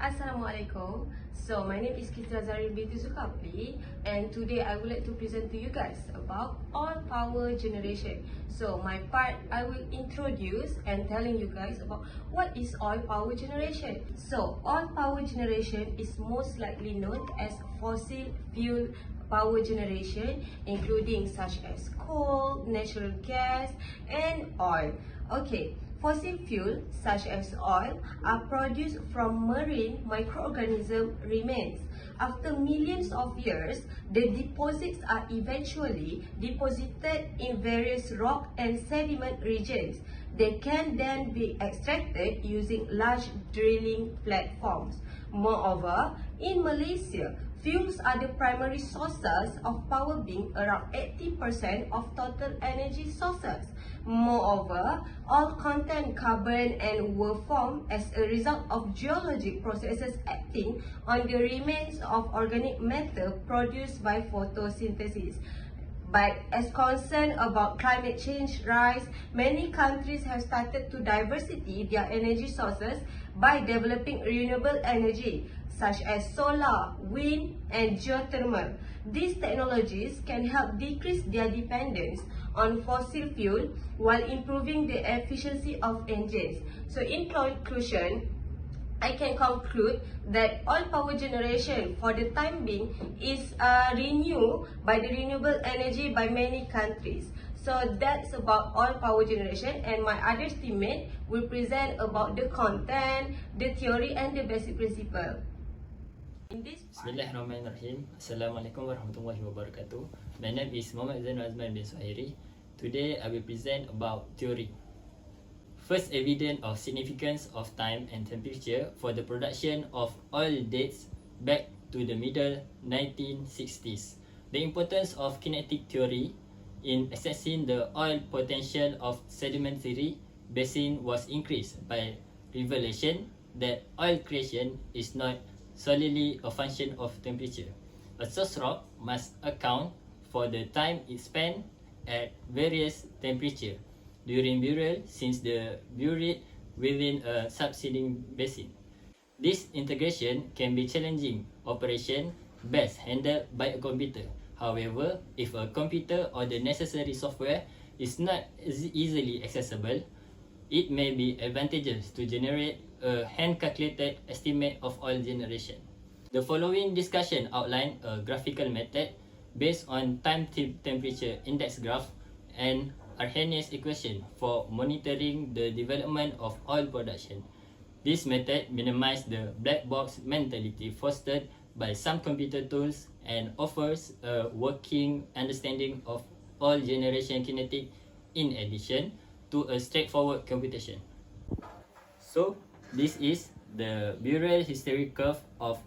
Assalamualaikum. So my name is Kitra Zarin binti Zulkafli, and today I would like to present to you guys about all power generation. So my part, I will introduce and telling you guys about what is all power generation. So all power generation is most likely known as fossil fuel power generation, including such as coal, natural gas, and oil. Okay. Fossil fuel, such as oil, are produced from marine microorganism remains. After millions of years, the deposits are eventually deposited in various rock and sediment regions. They can then be extracted using large drilling platforms. Moreover, in Malaysia, fuels are the primary sources of power, being around 80% of total energy sources. Moreover, all contain carbon and were formed as a result of geologic processes acting on the remains of organic matter produced by photosynthesis. But as concerned about climate change rise, many countries have started to diversify their energy sources by developing renewable energy, such as solar, wind, and geothermal. These technologies can help decrease their dependence on fossil fuel while improving the efficiency of engines. So in conclusion, I can conclude that all power generation for the time being is renewed by the renewable energy by many countries. So that's about all power generation, and my other teammate will present about the content, the theory, and the basic principle. Bismillahirrahmanirrahim. Assalamualaikum warahmatullahi wabarakatuh. My name is Muhammad Zainul Azman bin Suhairi. Today I will present about theory. First evidence of significance of time and temperature for the production of oil dates back to the middle 1960s. The importance of kinetic theory in assessing the oil potential of sedimentary basin was increased by revelation that oil creation is not solely a function of temperature. A source rock must account for the time it spent at various temperatures during burial, since the buried within a subsiding basin. This integration can be challenging operation best handled by a computer. However, if a computer or the necessary software is not easily accessible, it may be advantageous to generate a hand-calculated estimate of oil generation. The following discussion outline a graphical method based on time-temperature index graph and Arrhenius equation for monitoring the development of oil production. This method minimizes the black box mentality fostered by some computer tools and offers a working understanding of oil generation kinetic in addition to a straightforward computation. So, this is the burial history curve of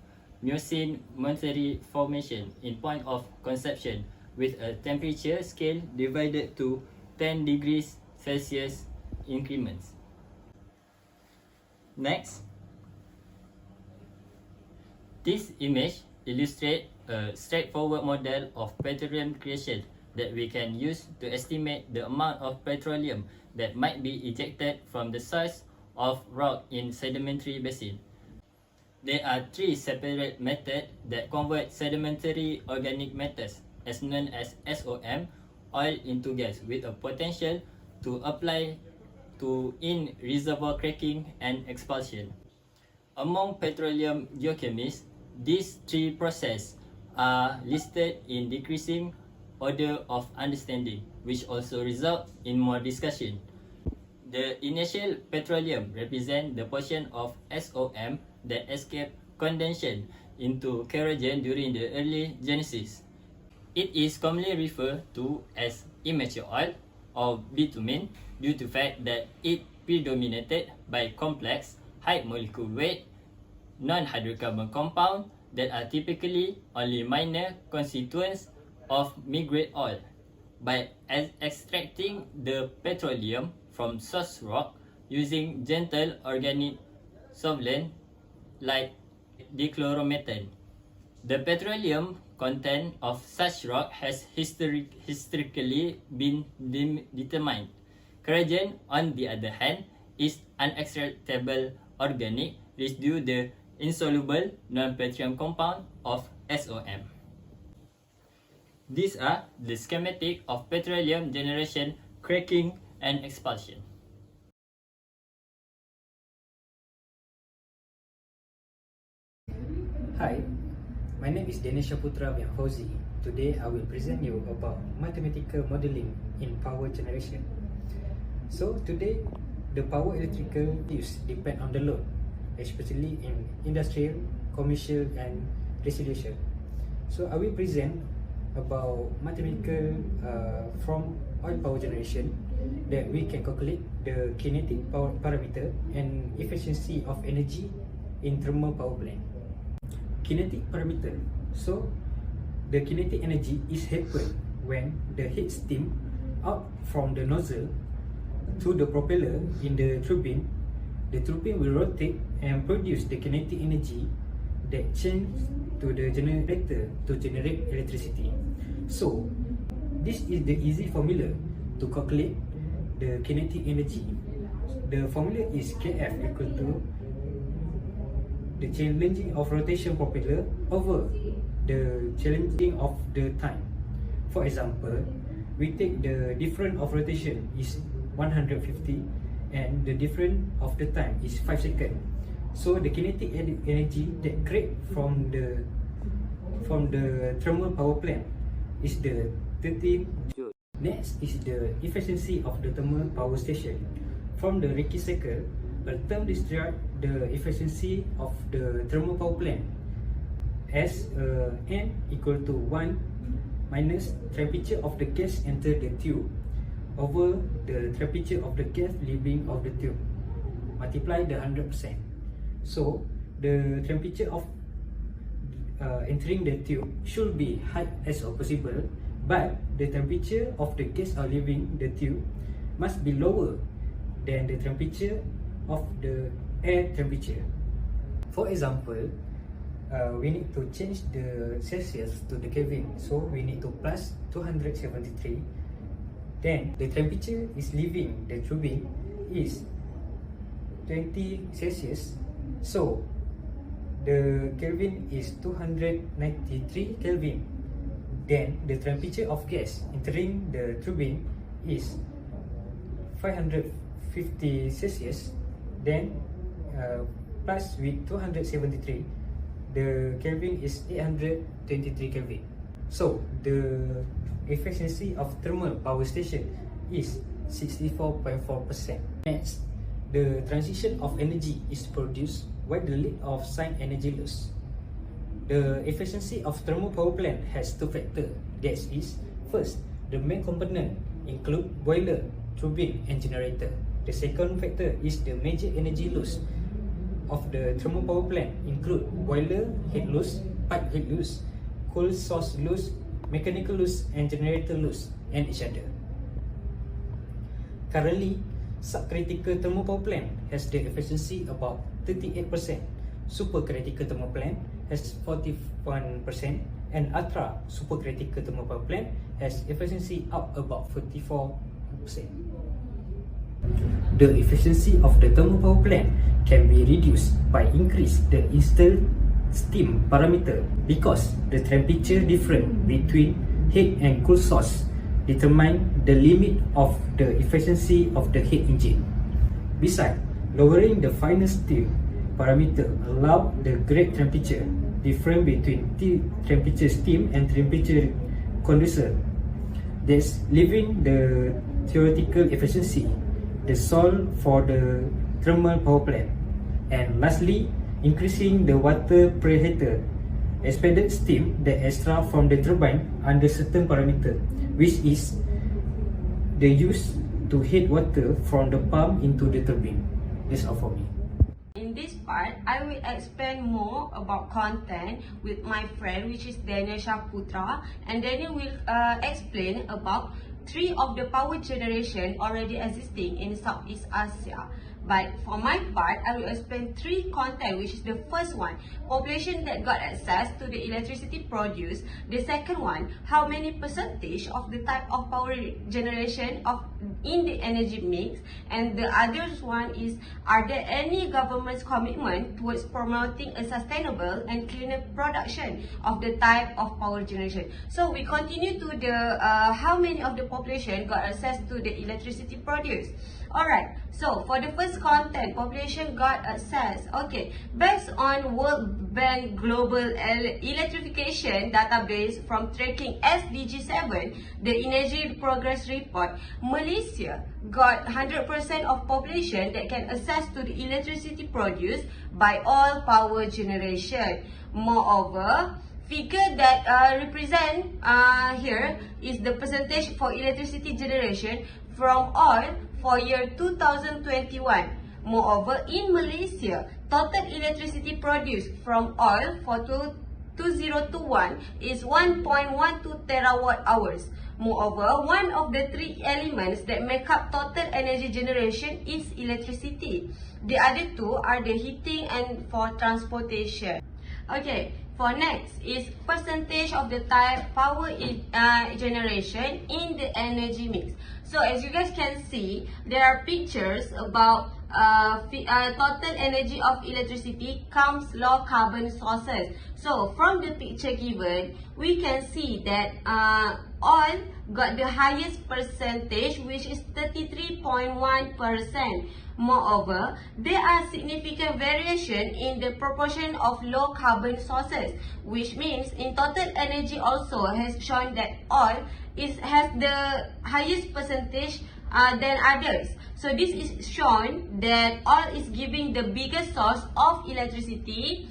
Miocene Monterey Formation in point of conception with a temperature scale divided to 10 degrees Celsius increments. Next, this image illustrates a straightforward model of petroleum creation that we can use to estimate the amount of petroleum that might be ejected from the source of rock in sedimentary basin. There are three separate methods that convert sedimentary organic matters, as known as SOM, oil into gas, with a potential to apply to in reservoir cracking and expulsion. Among petroleum geochemists, these three processes are listed in decreasing order of understanding, which also result in more discussion. The initial petroleum represents the portion of SOM that escaped condensation into kerosene during the early genesis. It is commonly referred to as immature oil or bitumen due to the fact that it predominated by complex, high molecular weight, non-hydrocarbon compounds that are typically only minor constituents of migrate oil. By extracting the petroleum from source rock using gentle organic solvent like dichloromethane, the petroleum content of such rock has historically been determined. Kerosene, on the other hand, is unextractable organic residue. The insoluble non-petroleum compound of SOM. These are the schematic of petroleum generation, cracking, and expulsion. Hi, my name is Danesha Putra Fauzi. Today I will present you about mathematical modeling in power generation. So today, the power electrical use depend on the load, especially in industrial, commercial, and residential. So I will present about mathematical from oil power generation that we can calculate the kinetic power parameter and efficiency of energy in thermal power plant. Kinetic parameter. So the kinetic energy is happen when the heat stream out from the nozzle to the propeller in the turbine. The turbine will rotate and produce the kinetic energy that change to the generator to generate electricity. So this is the easy formula to calculate the kinetic energy. The formula is Kf equal to the challenging of rotation propeller over the challenging of the time. For example, we take the difference of rotation is 150 and the difference of the time is 5 seconds. So the kinetic energy that create from the thermal power plant is the 13 joule. Next is the efficiency of the thermal power station. From the Reiki cycle, a term describes the efficiency of the thermal power plant as N equal to 1 minus temperature of the gas enter the tube over the temperature of the gas leaving of the tube, multiply the 100%. So the temperature of entering the tube should be high as possible, but the temperature of the gas leaving the tube must be lower than the temperature of the air temperature. For example, we need to change the Celsius to the Kelvin, so we need to plus 273. Then the temperature is leaving the turbine is 20 Celsius, so the Kelvin is 293 Kelvin. Then the temperature of gas entering the turbine is 550 Celsius. Then plus with 273, the Kelvin is 823 Kelvin. So the efficiency of thermal power station is 64.4%. Next, the transition of energy is produced by the lead of sign energy loss. The efficiency of thermal power plant has two factors. That is, first, the main component include boiler, turbine, and generator. The second factor is the major energy loss of the thermal power plant include boiler heat loss, pipe heat loss, cool source loss, mechanical loss, and generator loss, and each other. Currently, subcritical thermal power plant has the efficiency about 38%, supercritical thermal plant has 41%, and ultra supercritical thermal power plant has efficiency up about 44%. The efficiency of the thermal power plant can be reduced by increase the installed steam parameter because the temperature difference between heat and cool source determine the limit of the efficiency of the heat engine. Besides, lowering the final steam parameter allow the great temperature difference between temperature steam and temperature condenser, thus leaving the theoretical efficiency the solve for the thermal power plant. And lastly, increasing the water preheater expanded steam that extra from the turbine under certain parameter, which is the use to heat water from the pump into the turbine. That's all for me. In this part, I will explain more about content with my friend, which is Danesha Putra, and Daniel will explain about 3 of the power generation already existing in Southeast Asia. But for my part, I will explain three content, which is the first one, population that got access to the electricity produced. The second one, how many percentage of the type of power generation in the energy mix. And the other one is, are there any government's commitment towards promoting a sustainable and cleaner production of the type of power generation. So we continue to the how many of the population got access to the electricity produced. Alright, so for the first content, population got access. Okay, based on World Bank Global Electrification Database from tracking SDG7, the Energy Progress Report, Malaysia got 100% of population that can access to the electricity produced by all power generation. Moreover, figure that represent here is the percentage for electricity generation from oil for year 2021. Moreover, in Malaysia, total electricity produced from oil for 2021 is 1.12 terawatt hours. Moreover, one of the three elements that make up total energy generation is electricity. The other two are the heating and for transportation. Okay, for next is percentage of the type power generation in the energy mix. So as you guys can see, there are pictures about total energy of electricity comes low carbon sources. So from the picture given, we can see that oil got the highest percentage, which is 33.1%. Moreover, there are significant variation in the proportion of low carbon sources, which means in total energy also has shown that oil has the highest percentage than others. So this is shown that oil is giving the biggest source of electricity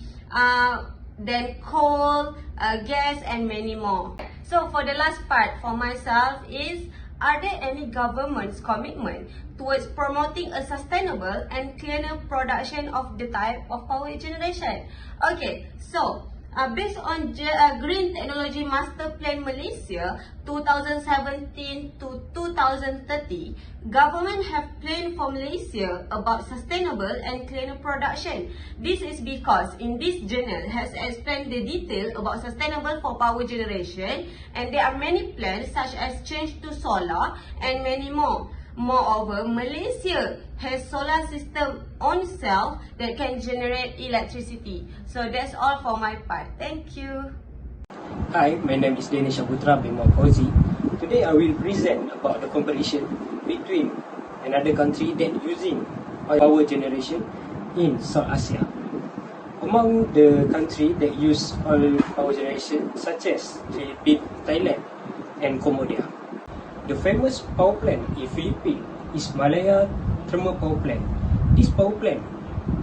than coal, gas and many more. So for the last part for myself is, are there any government's commitment towards promoting a sustainable and cleaner production of the type of power generation? Okay, so based on Green Technology Master Plan Malaysia 2017 to 2030, government have planned for Malaysia about sustainable and cleaner production. This is because in this journal has explained the detail about sustainable for power generation, and there are many plans such as change to solar and many more. Moreover, Malaysia has solar system on itself that can generate electricity. So that's all for my part. Thank you. Hi, my name is Danish Abutra bin Mokozi. Today I will present about the comparison between another country that using oil power generation in South Asia. Among the countries that use oil power generation such as Philippines, Thailand and Cambodia. The famous power plant in Philippines is Malaya Thermal Power Plant. This power plant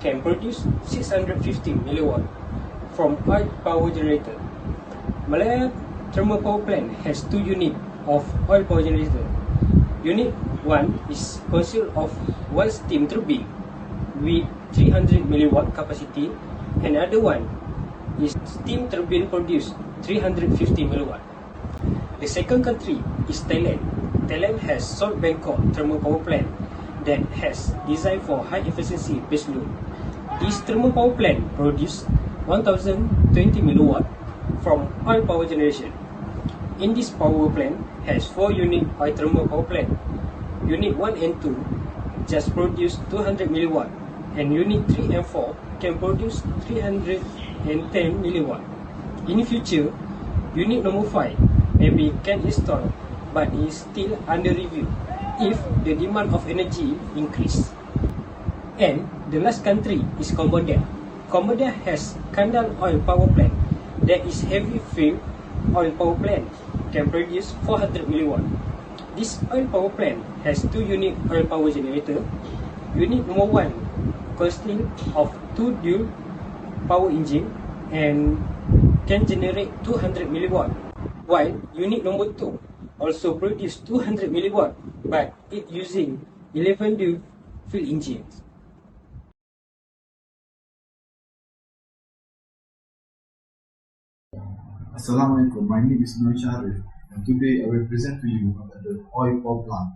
can produce 650 milliwatt from oil power generator. Malaya Thermal Power Plant has two units of oil power generator. Unit 1 is consist of one steam turbine with 300 milliwatt capacity, and other one is steam turbine produce 350 milliwatt. The second country is Thailand. Thailand has Salt Bangkok Thermal Power Plant that has designed for high efficiency base load. This thermal power plant produces 1020 milliwatt from oil power generation. In this power plant has 4 unit oil thermal power plant. Unit 1 and 2 just produce 200 milliwatt, and unit 3 and 4 can produce 310 milliwatt. In the future, unit number 5 maybe can install, but is still under review if the demand of energy increase. And the last country is Cambodia. Cambodia has Kandal oil power plant that is heavy fuel oil power plant, can produce 400 milliwatt. This oil power plant has 2 unit oil power generator. Unit number 1 consisting of 2 dual power engine and can generate 200 milliwatt, while unit number 2 also produce 200 milliwatt, but it using 11 dual fuel engines. Assalamualaikum, my name is Nur Sharif, and today I will present to you about the oil power plant.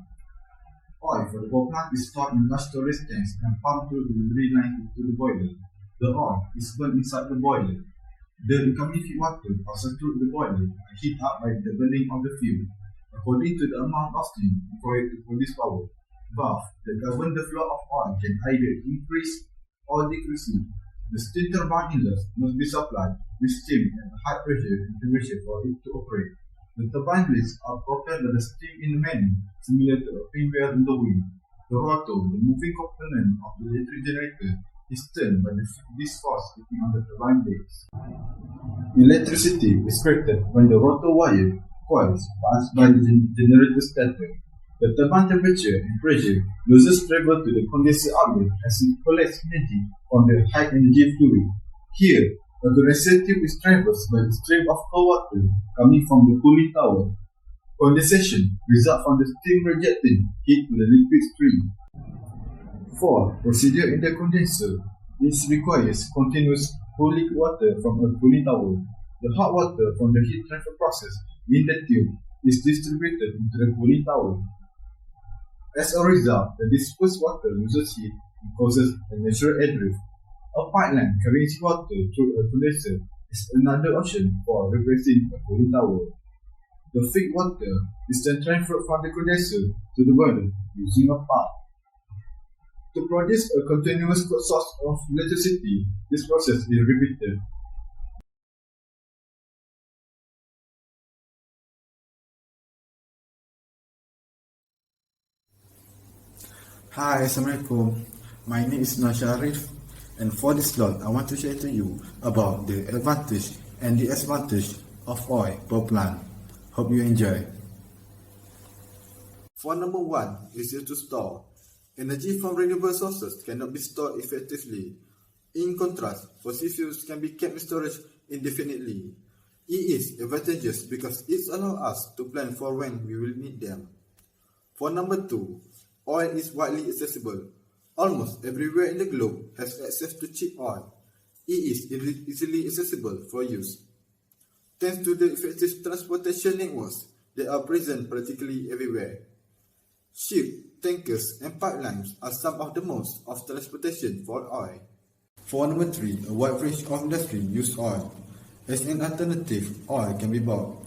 Oil for the power plant is stored in large storage tanks and pumped through the delivery line to the boiler. The oil is burned inside the boiler. The incoming feed water passes through the boiler and heat up by the burning of the fuel, according to the amount of steam required to produce power. Valve that govern the flow of oil can either increase or decrease it. The steam turbine inlet must be supplied with steam at a high pressure and temperature for it to operate. The turbine blades are propelled by the steam in a manner similar to a pinwheel in the wind. The rotor, the moving component of the electric generator, is turned by this force acting on the turbine blades. Electricity is created when the rotor wire coils pass by the generator stator. The turbine temperature and pressure loses travel to the condenser outlet as it collects energy from the high energy fluid. Here, a condenser tube is traversed by the stream of cold water coming from the cooling tower. Condensation results from the steam rejecting heat to the liquid stream. For procedure in the condenser, this requires continuous cooling water from a cooling tower. The hot water from the heat transfer process in the tube is distributed into the cooling tower. As a result, the dispersed water loses heat and causes a natural air drift. A pipeline carrying water through a condenser is another option for replacing a cooling tower. The feed water is then transferred from the condenser to the boiler using a pump. To produce a continuous source of electricity, this process is repeated. Hi, Assalamualaikum. My name is Nur Sharif, and for this slot, I want to share to you about the advantage and the disadvantage of oil power plant. Hope you enjoy. For number one is to store. Energy from renewable sources cannot be stored effectively. In contrast, fossil fuels can be kept in storage indefinitely. It is advantageous because it allows us to plan for when we will need them. For number two, oil is widely accessible. Almost everywhere in the globe has access to cheap oil. It is easily accessible for use. Thanks to the effective transportation networks that are present practically everywhere. Ships, tankers, and pipelines are some of the modes of transportation for oil. For number three, a wide range of industries use oil. As an alternative, oil can be bought.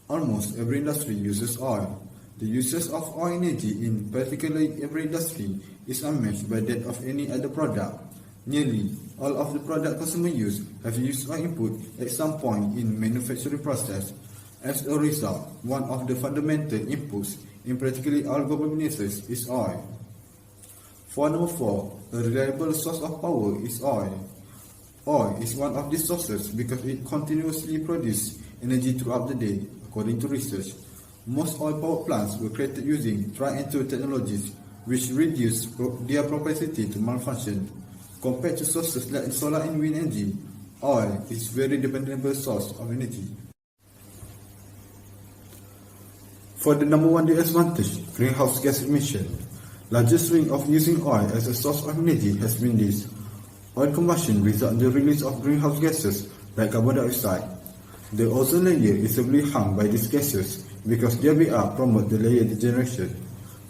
Almost every industry uses oil. The uses of oil energy in practically every industry is unmatched by that of any other product. Nearly all of the product consumers use have used oil input at some point in manufacturing process. As a result, one of the fundamental inputs in practically all global businesses is oil. For number four, a reliable source of power is oil. Oil is one of these sources because it continuously produces energy throughout the day, according to research. Most oil power plants were created using tried-and-true technologies, which reduce their propensity to malfunction. Compared to sources like solar and wind energy, oil is a very dependable source of energy. For the number one disadvantage, greenhouse gas emission. Largest swing of using oil as a source of energy has been this. Oil combustion results in the release of greenhouse gases like carbon dioxide. The ozone layer is severely harmed by these gases because their build-up promotes the layer degeneration.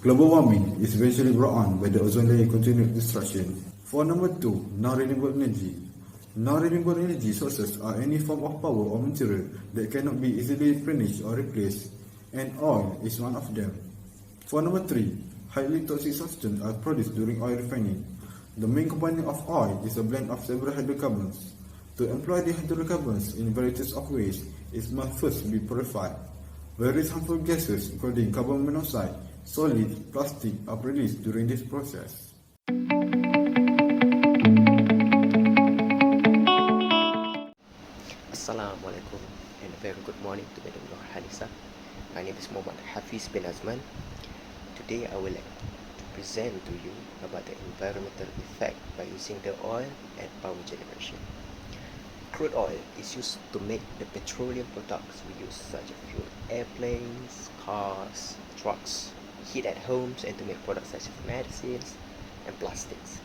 Global warming is eventually brought on by the ozone layer continued destruction. For number two, non-renewable energy. Non-renewable energy sources are any form of power or material that cannot be easily replenished or replaced, and oil is one of them. For number three, highly toxic substances are produced during oil refining. The main component of oil is a blend of several hydrocarbons. To employ the hydrocarbons in varieties of ways, it must first be purified. Various harmful gases, including carbon monoxide, solid, plastic, are released during this process. Assalamualaikum and a very good morning to Madam Nur Halisa. My name is Muhammad Hafiz bin Azman. Today I would like to present to you about the environmental effect by using the oil at power generation. Crude oil is used to make the petroleum products we use such as fuel airplanes, cars, trucks, heat at homes, and to make products such as medicines and plastics.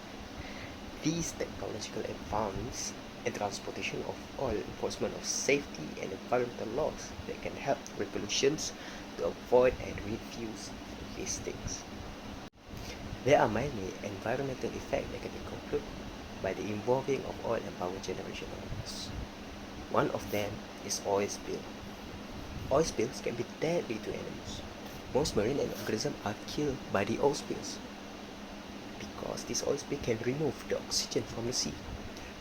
These technological advances in transportation of oil enforcement of safety and environmental laws that can help pollutions to avoid and refuse these things. There are many environmental effects that can be concluded by the involving of oil and power generation oils. One of them is oil spill. Oil spills can be deadly to animals. Most marine organisms are killed by the oil spills because this oil spill can remove the oxygen from the sea,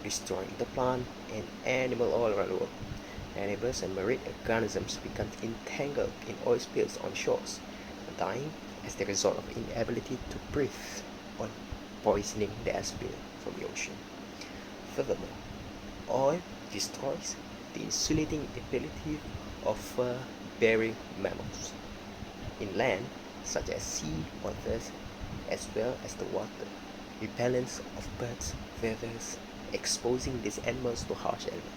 destroying the plant and animal all around the world. Animals and marine organisms become entangled in oil spills on shores, dying as the result of inability to breathe or poisoning the air spill from the ocean. Furthermore, oil destroys the insulating ability of fur-bearing mammals in land, such as sea otters, as well as the water repellents of birds' feathers, exposing these animals to harsh elements.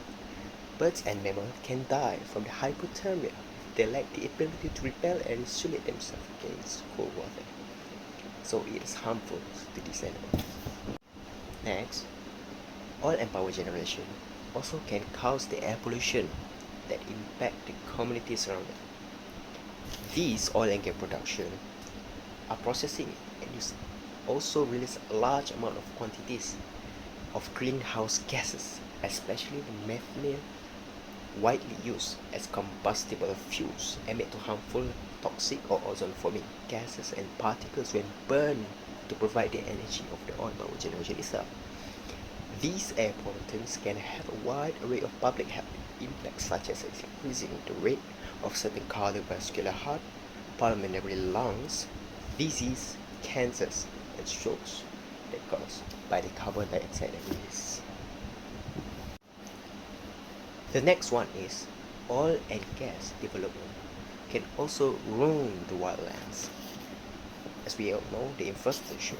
Birds and mammals can die from the hypothermia if they lack the ability to repel and insulate themselves against cold water. So it is harmful to these animals. Next, oil and power generation also can cause the air pollution that impact the communities around it. These oil and gas production are processing and also release a large amount of quantities of greenhouse gases, especially the methane, widely used as combustible fuels, emit harmful, toxic or ozone-forming gases and particles when burned to provide the energy of the oil power generation itself. These air pollutants can have a wide array of public health impacts, such as increasing the rate of certain cardiovascular heart, pulmonary lungs, disease, cancers, and strokes that are caused by the carbon dioxide release. The next one is oil and gas development can also ruin the wildlands. As we all know, the infrastructure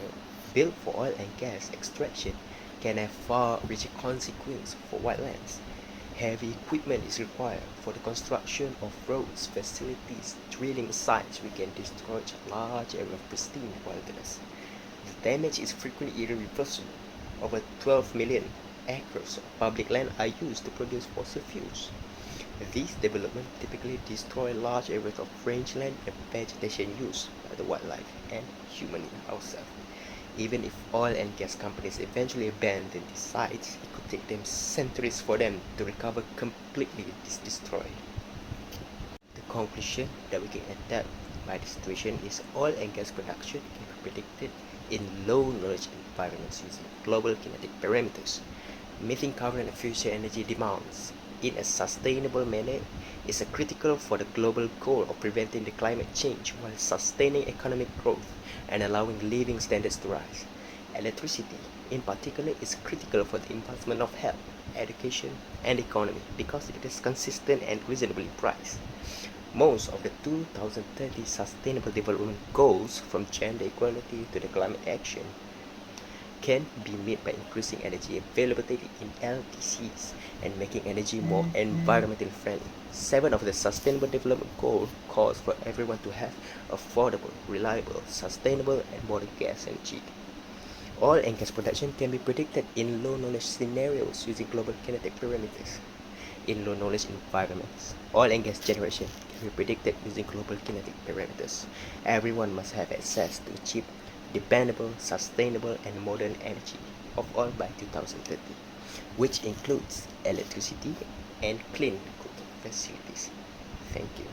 built for oil and gas extraction can have far-reaching consequences for wildlands. Heavy equipment is required for the construction of roads, facilities, drilling sites, which can destroy large areas of pristine wilderness. The damage is frequently irreversible. Over 12 million acres of public land are used to produce fossil fuels. These developments typically destroy large areas of rangeland and vegetation used by the wildlife and human ourselves. Even if oil and gas companies eventually abandon these sites, it could take them centuries for them to recover completely this destroyed. The conclusion that we can adapt by the situation is oil and gas production can be predicted in low-knowledge environments using global kinetic parameters. Meeting current and future energy demands in a sustainable manner is critical for the global goal of preventing the climate change while sustaining economic growth and allowing living standards to rise. Electricity, in particular, is critical for the advancement of health, education, and economy because it is consistent and reasonably priced. Most of the 2030 Sustainable Development Goals, from gender equality to the climate action, can be met by increasing energy availability in LDCs and making energy more environmentally friendly. 7 of the Sustainable Development Goals calls for everyone to have affordable, reliable, sustainable, and modern gas energy. Oil and gas production can be predicted in low-knowledge scenarios using global kinetic parameters. In low-knowledge environments, oil and gas generation can be predicted using global kinetic parameters. Everyone must have access to cheap, dependable, sustainable, and modern energy of oil by 2030, which includes electricity and clean cooking facilities. Thank you.